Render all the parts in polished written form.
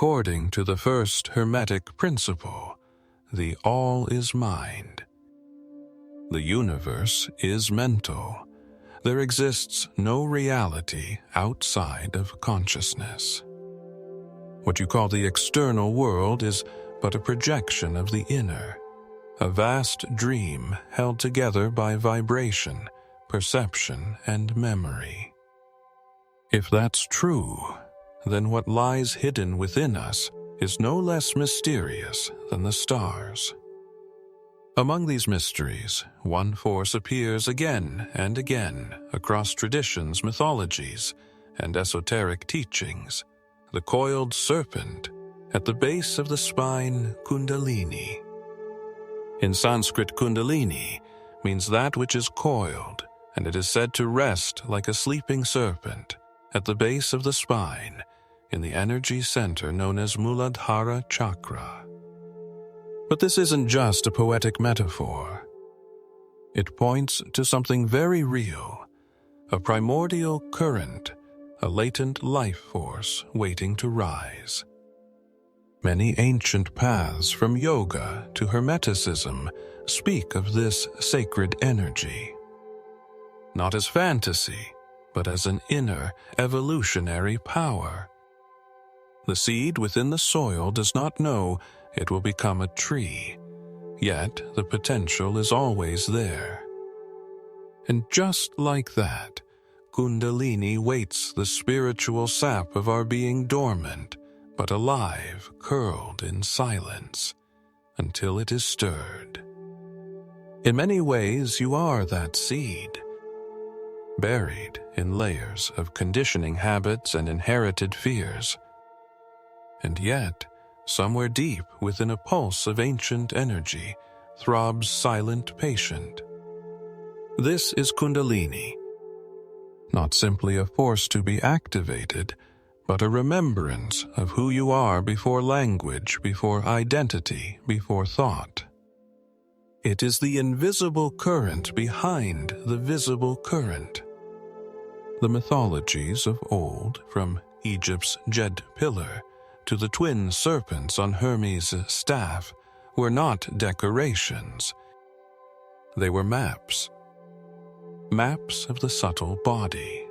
according to the first Hermetic principle, the all is mind. The universe is mental. There exists no reality outside of consciousness. What you call the external world is but a projection of the inner, a vast dream held together by vibration, perception, and memory. If that's true, then what lies hidden within us is no less mysterious than the stars. Among these mysteries, one force appears again and again across traditions, mythologies, and esoteric teachings, the coiled serpent at the base of the spine, Kundalini. In Sanskrit, Kundalini means that which is coiled, and it is said to rest like a sleeping serpent at the base of the spine, in the energy center known as Muladhara chakra. But this isn't just a poetic metaphor. It points to something very real, a primordial current, a latent life force waiting to rise. Many ancient paths from yoga to Hermeticism speak of this sacred energy, not as fantasy, but as an inner, evolutionary power. The seed within the soil does not know it will become a tree, yet the potential is always there. And just like that, Kundalini waits the spiritual sap of our being dormant, but alive, curled in silence, until it is stirred. In many ways, you are that seed, buried in layers of conditioning habits and inherited fears. And yet, somewhere deep within a pulse of ancient energy, throbs silent patient. This is Kundalini, not simply a force to be activated, but a remembrance of who you are before language, before identity, before thought. It is the invisible current behind the visible current. The mythologies of old, from Egypt's jed pillar to the twin serpents on Hermes' staff, were not decorations. They were maps. Maps of the subtle body,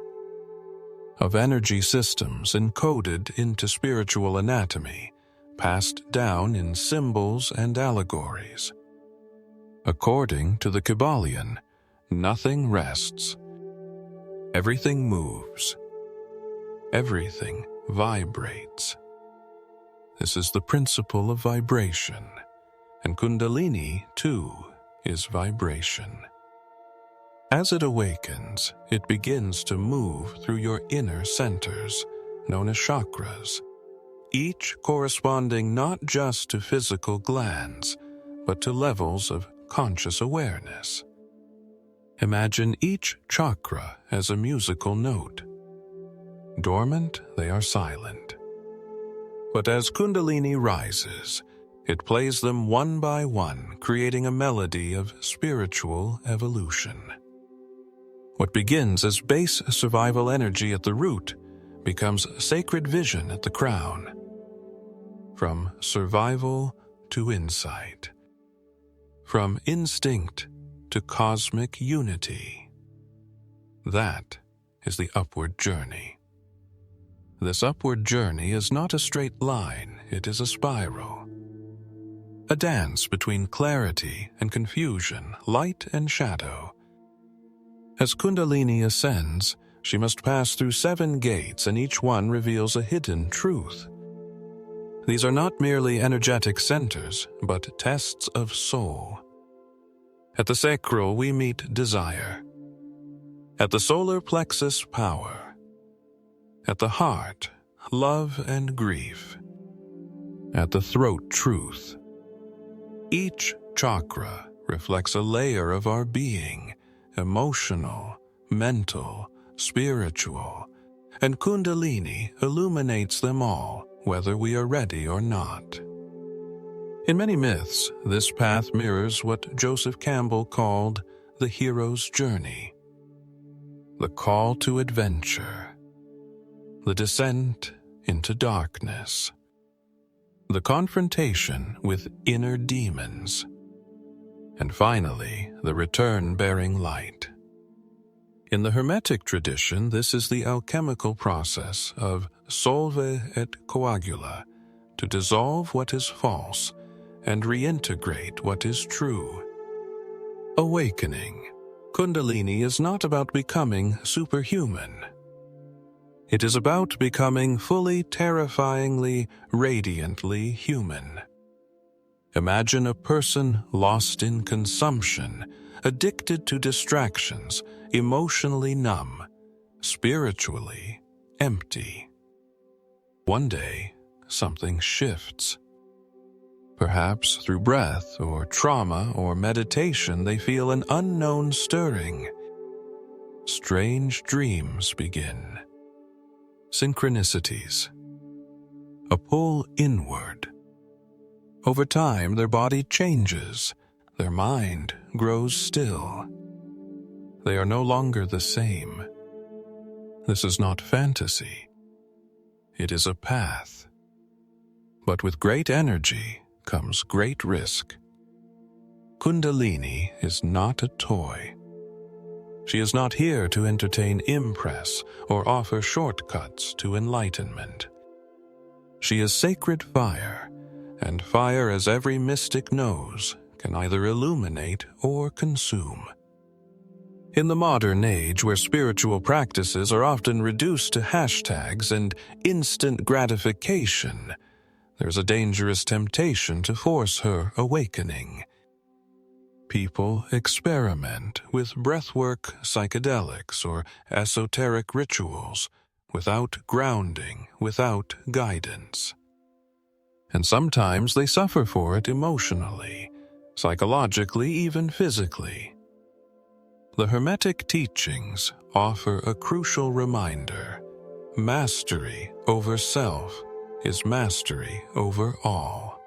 of energy systems encoded into spiritual anatomy, passed down in symbols and allegories. According to the Kybalion, nothing rests. Everything moves. Everything vibrates. This is the principle of vibration, and Kundalini, too, is vibration. As it awakens, it begins to move through your inner centers, known as chakras, each corresponding not just to physical glands, but to levels of conscious awareness. Imagine each chakra as a musical note. Dormant, they are silent. But as Kundalini rises, it plays them one by one, creating a melody of spiritual evolution. What begins as base survival energy at the root becomes sacred vision at the crown. From survival to insight. From instinct to cosmic unity. That is the upward journey. This upward journey is not a straight line, it is a spiral. A dance between clarity and confusion, light and shadow. As Kundalini ascends, she must pass through 7 gates, and each one reveals a hidden truth. These are not merely energetic centers, but tests of soul. At the sacral, we meet desire. At the solar plexus, power. At the heart, love and grief. At the throat, truth. Each chakra reflects a layer of our being, emotional, mental, spiritual, and Kundalini illuminates them all, whether we are ready or not. In many myths, this path mirrors what Joseph Campbell called the hero's journey. The call to adventure. The descent into darkness. the confrontation with inner demons, and finally, the return bearing light. In the Hermetic tradition, this is the alchemical process of solve et coagula, to dissolve what is false and reintegrate what is true. Awakening. Kundalini is not about becoming superhuman. It is about becoming fully, terrifyingly, radiantly human. Imagine a person lost in consumption, addicted to distractions, emotionally numb, spiritually empty. One day, something shifts. Perhaps through breath or trauma or meditation, they feel an unknown stirring. Strange dreams begin. Synchronicities. A pull inward. Over time, their body changes. Their mind grows still. They are no longer the same. This is not fantasy. It is a path. But with great energy comes great risk. Kundalini is not a toy. She is not here to entertain, impress, or offer shortcuts to enlightenment. She is sacred fire, and fire, as every mystic knows, can either illuminate or consume. In the modern age, where spiritual practices are often reduced to hashtags and instant gratification, there's a dangerous temptation to force her awakening. People experiment with breathwork, psychedelics, or esoteric rituals without grounding, without guidance. And sometimes they suffer for it emotionally, psychologically, even physically. The Hermetic teachings offer a crucial reminder: mastery over self is mastery over all.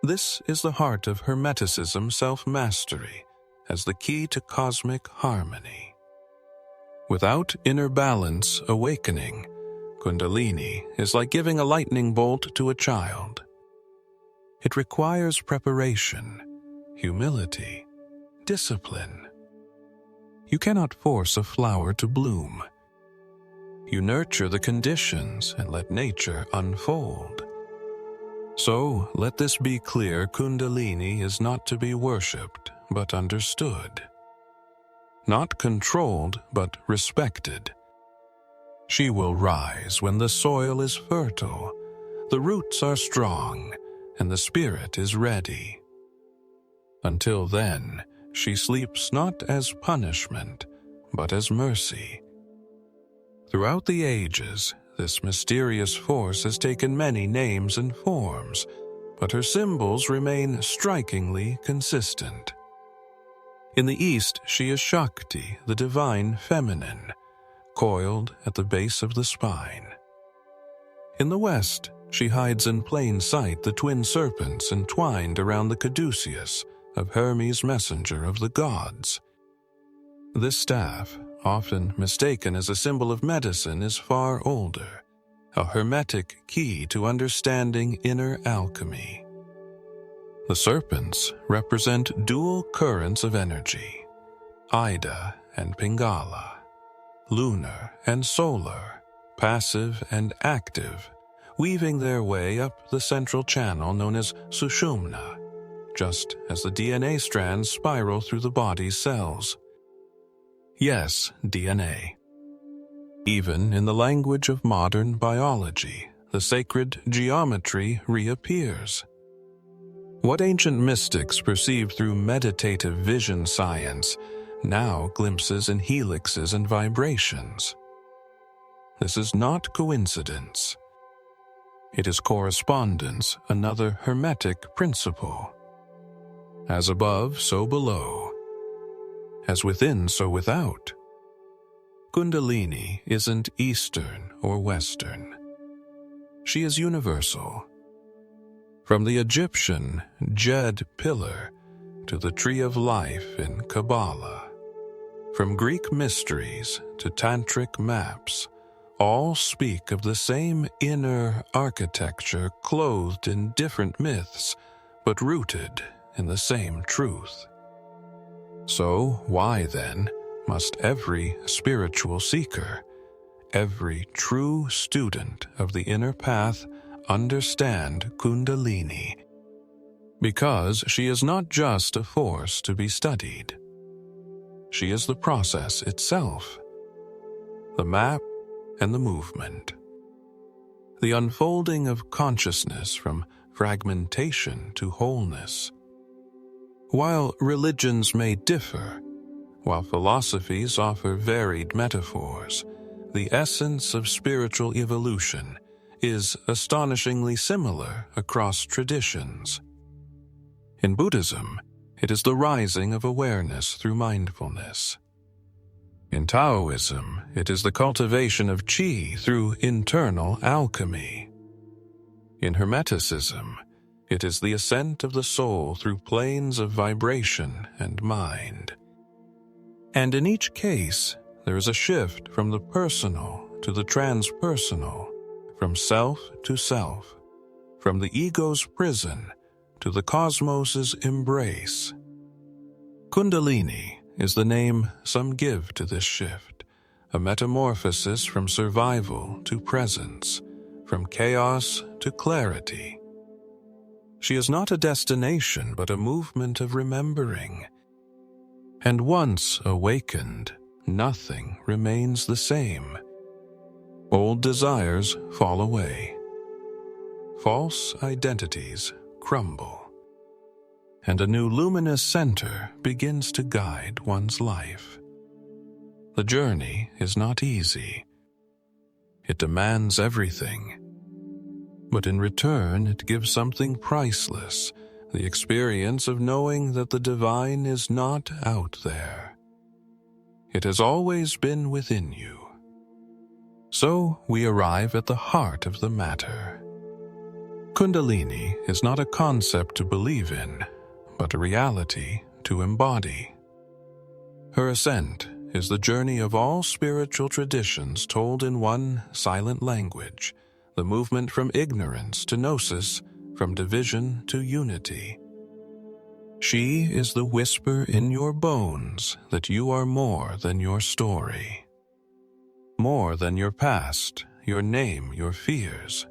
This is the heart of Hermeticism, self-mastery, as the key to cosmic harmony. Without inner balance awakening, Kundalini is like giving a lightning bolt to a child. It requires preparation, humility, discipline. You cannot force a flower to bloom. You nurture the conditions and let nature unfold. So, let this be clear: Kundalini is not to be worshipped, but understood. Not controlled, but respected. She will rise when the soil is fertile, the roots are strong, and the spirit is ready. Until then, she sleeps not as punishment, but as mercy. Throughout the ages, this mysterious force has taken many names and forms, but her symbols remain strikingly consistent. In the East, she is Shakti, the divine feminine, coiled at the base of the spine. In the West, she hides in plain sight the twin serpents entwined around the caduceus of Hermes, messenger of the gods. This staff, often mistaken as a symbol of medicine, is far older, a hermetic key to understanding inner alchemy. The serpents represent dual currents of energy, Ida and Pingala, lunar and solar, passive and active, weaving their way up the central channel known as Sushumna, just as the DNA strands spiral through the body's cells. Yes, DNA. Even in the language of modern biology, the sacred geometry reappears. What ancient mystics perceived through meditative vision science now glimpses in helixes and vibrations. This is not coincidence. It is correspondence, another Hermetic principle. As above, so below. As within, so without. Kundalini isn't Eastern or Western. She is universal. From the Egyptian Djed pillar to the tree of life in Kabbalah, from Greek mysteries to tantric maps, all speak of the same inner architecture clothed in different myths, but rooted in the same truth. So why, then, must every spiritual seeker, every true student of the inner path understand Kundalini? Because she is not just a force to be studied. She is the process itself, the map and the movement, the unfolding of consciousness from fragmentation to wholeness. While religions may differ, while philosophies offer varied metaphors, the essence of spiritual evolution is astonishingly similar across traditions. In Buddhism, it is the rising of awareness through mindfulness. In Taoism, it is the cultivation of qi through internal alchemy. In Hermeticism, it is the ascent of the soul through planes of vibration and mind. And in each case, there is a shift from the personal to the transpersonal, from self to self, from the ego's prison to the cosmos's embrace. Kundalini is the name some give to this shift, a metamorphosis from survival to presence, from chaos to clarity. She is not a destination, but a movement of remembering. And once awakened, nothing remains the same. Old desires fall away. False identities crumble. And a new luminous center begins to guide one's life. The journey is not easy. It demands everything. But in return, it gives something priceless, the experience of knowing that the divine is not out there. It has always been within you. So we arrive at the heart of the matter. Kundalini is not a concept to believe in, but a reality to embody. Her ascent is the journey of all spiritual traditions told in one silent language, the movement from ignorance to gnosis, from division to unity. She is the whisper in your bones that you are more than your story, more than your past, your name, your fears.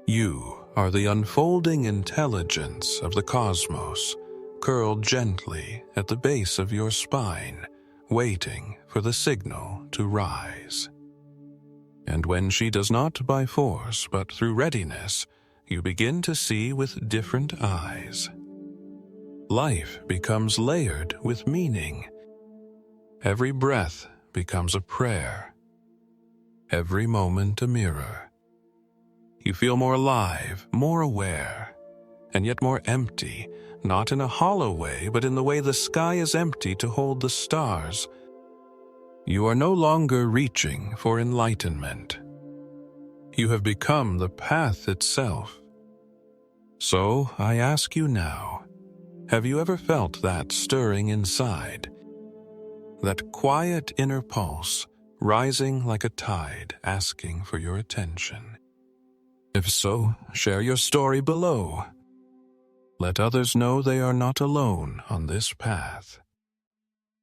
You are the unfolding intelligence of the cosmos, curled gently at the base of your spine, waiting for the signal to rise. And when she does not by force but through readiness, you begin to see with different eyes. Life becomes layered with meaning. Every breath becomes a prayer. Every moment a mirror. You feel more alive, more aware, and yet more empty, not in a hollow way, but in the way the sky is empty to hold the stars. You are no longer reaching for enlightenment. You have become the path itself. So I ask you now, have you ever felt that stirring inside? That quiet inner pulse, rising like a tide, asking for your attention? If so, share your story below. Let others know they are not alone on this path.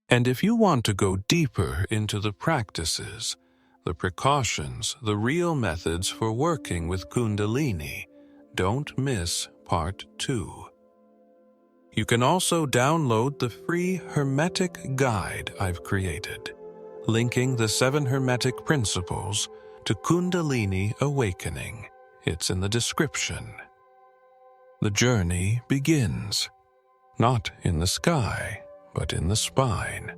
And if you want to go deeper into the practices, the precautions, the real methods for working with Kundalini, don't miss Part 2. You can also download the free Hermetic guide I've created, linking the 7 Hermetic principles to Kundalini awakening. It's in the description. The journey begins, not in the sky, but in the spine.